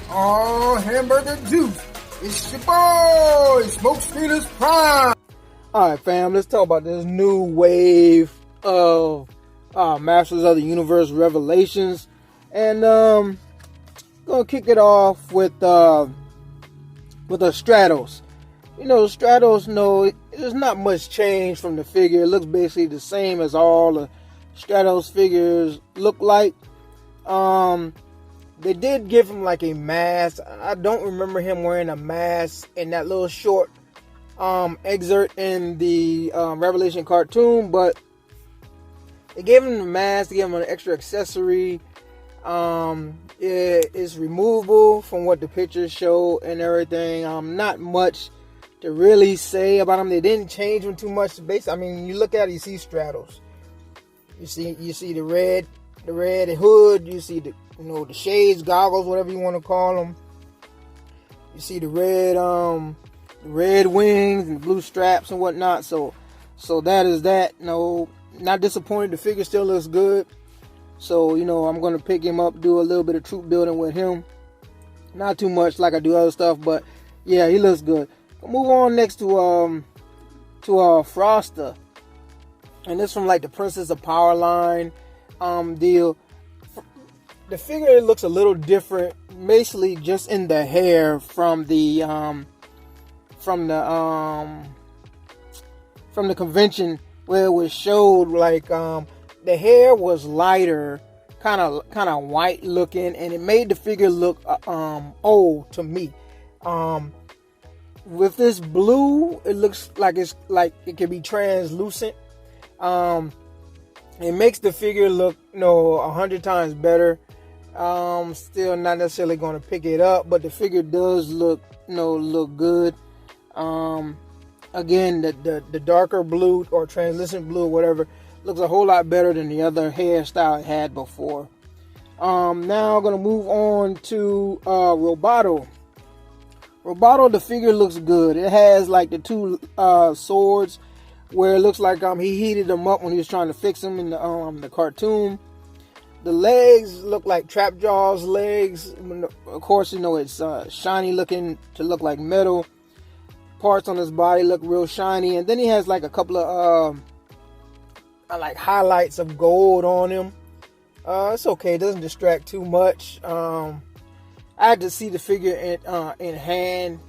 Oh, hamburger juice. It's your boy, Smoke Speeders Prime. Alright, fam, let's talk about this new wave of Masters of the Universe Revelations. And gonna kick it off with a Stratos. You know, Stratos, no, there's not much change from the figure. It looks basically the same as all the Stratos figures look like. They did give him like a mask. I don't remember him wearing a mask in that little short excerpt in the Revelation cartoon, but they gave him the mask. They gave him an extra accessory. It is removable from what the pictures show and everything. Not much to really say about him. They didn't change him too much. Basically, I mean, you look at it, you see Stratos. You see the red hood. You see the shades, goggles, whatever you want to call them. You see the red wings and blue straps and whatnot. So that is that. No, not disappointed. The figure still looks good. So, I'm going to pick him up, do a little bit of troop building with him. Not too much like I do other stuff, but yeah, he looks good. We'll move on next to Froster. And this from like the Princess of Power line deal. The figure looks a little different, basically just in the hair from the convention, where it was showed like the hair was lighter, kind of white looking, and it made the figure look old to me. With this blue, it looks like it can be translucent. It makes the figure look 100 times better. Still not necessarily going to pick it up, but the figure does look good. Again, the darker blue or translucent blue or whatever looks a whole lot better than the other hairstyle it had before. Now I'm going to move on to Roboto. Roboto, the figure looks good. It has like the two swords where it looks like he heated them up when he was trying to fix them in the cartoon. The legs look like Trapjaw's legs. Of course, it's shiny looking to look like metal. Parts on his body look real shiny. And then he has like a couple of like highlights of gold on him. It's okay. It doesn't distract too much. I had to see the figure in hand,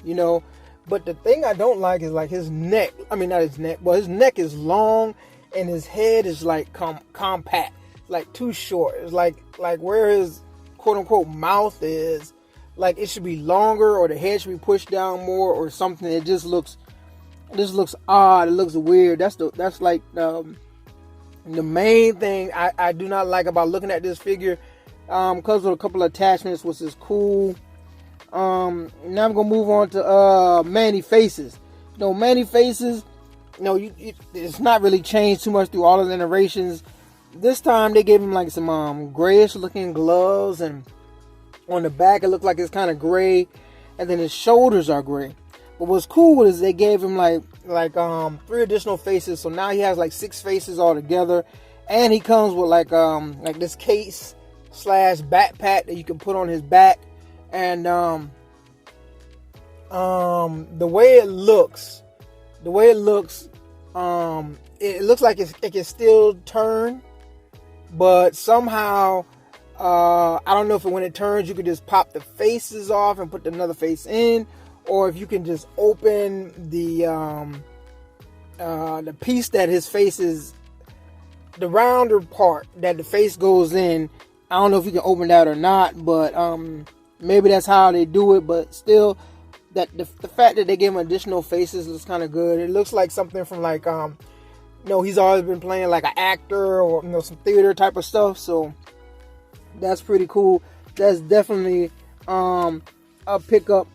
But the thing I don't like is like his neck. I mean, not his neck, but his neck is long and his head is like compact, like too short. It's like where his quote unquote mouth is, like it should be longer, or the head should be pushed down more or something. It just looks odd. It looks weird. That's like the main thing I do not like about looking at this figure. Because of a couple of attachments, which is cool. Now I'm gonna move on to Manny faces. Manny faces. It's not really changed too much through all of the iterations. This time they gave him like some grayish looking gloves, and on the back it looked like it's kind of gray, and then his shoulders are gray. But what's cool is they gave him like 3 additional faces, so now he has like 6 faces all together, and he comes with like this case / backpack that you can put on his back. And the way it looks, it looks like it can still turn, but somehow I don't know if when it turns you could just pop the faces off and put another face in, or if you can just open the piece that his face is, the rounder part that the face goes in. I don't know if you can open that or not, but maybe that's how they do it. But still, that the fact that they gave him additional faces looks kind of good. It looks like something from like he's always been playing like an actor or some theater type of stuff. So that's pretty cool. That's definitely a pickup.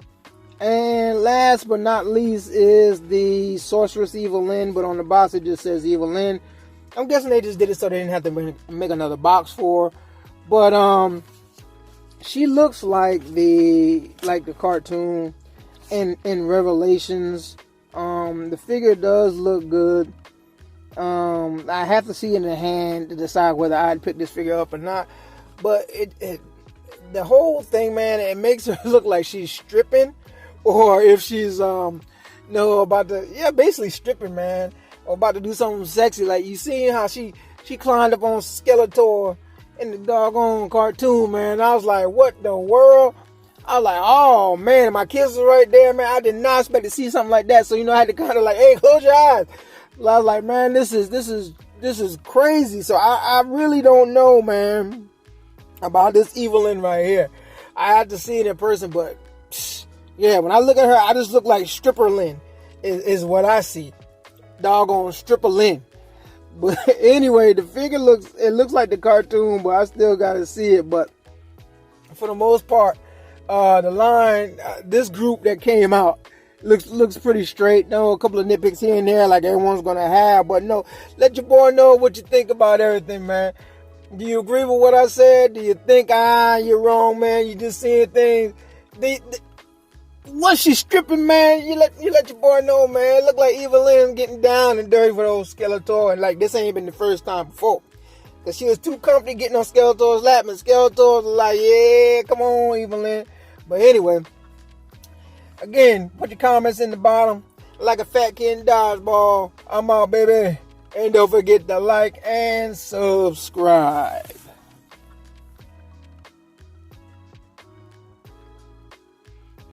And last but not least is the Sorceress Evelyn, but on the box it just says Evelyn. I'm guessing they just did it so they didn't have to make another box for her. But she looks like the cartoon in Revelations. The figure does look good. I have to see it in the hand to decide whether I'd pick this figure up or not. But the whole thing, man, it makes her look like she's stripping, or if she's about to basically stripping, man, or about to do something sexy. Like, you seen how she climbed up on Skeletor in the doggone cartoon, man. I was like, what the world? I was like, oh man, my kids were right there, man. I did not expect to see something like that. So, I had to kind of like, hey, close your eyes. I was like, man, this is crazy. So I really don't know, man, about this Evelyn right here. I had to see it in person, but yeah, when I look at her, I just look like Stripper Lynn is what I see. Doggone Stripper Lynn. But anyway, the figure looks like the cartoon, but I still gotta see it. But for the most part, the line, this group that came out looks pretty straight. No, a couple of nitpicks here and there like everyone's gonna have, but no, let your boy know what you think about everything, man. Do you agree with what I said? Do you think you're wrong, man? You just seeing things. Once she's stripping, man, you let your boy know, man. It look like Evelyn getting down and dirty for those Skeletor, and like this ain't been the first time before. Cause she was too comfy getting on Skeletor's lap, and Skeletor was like, yeah, come on, Evelyn. But anyway, again, put your comments in the bottom. Like a fat kid in dodgeball. I'm out, baby. And don't forget to like and subscribe.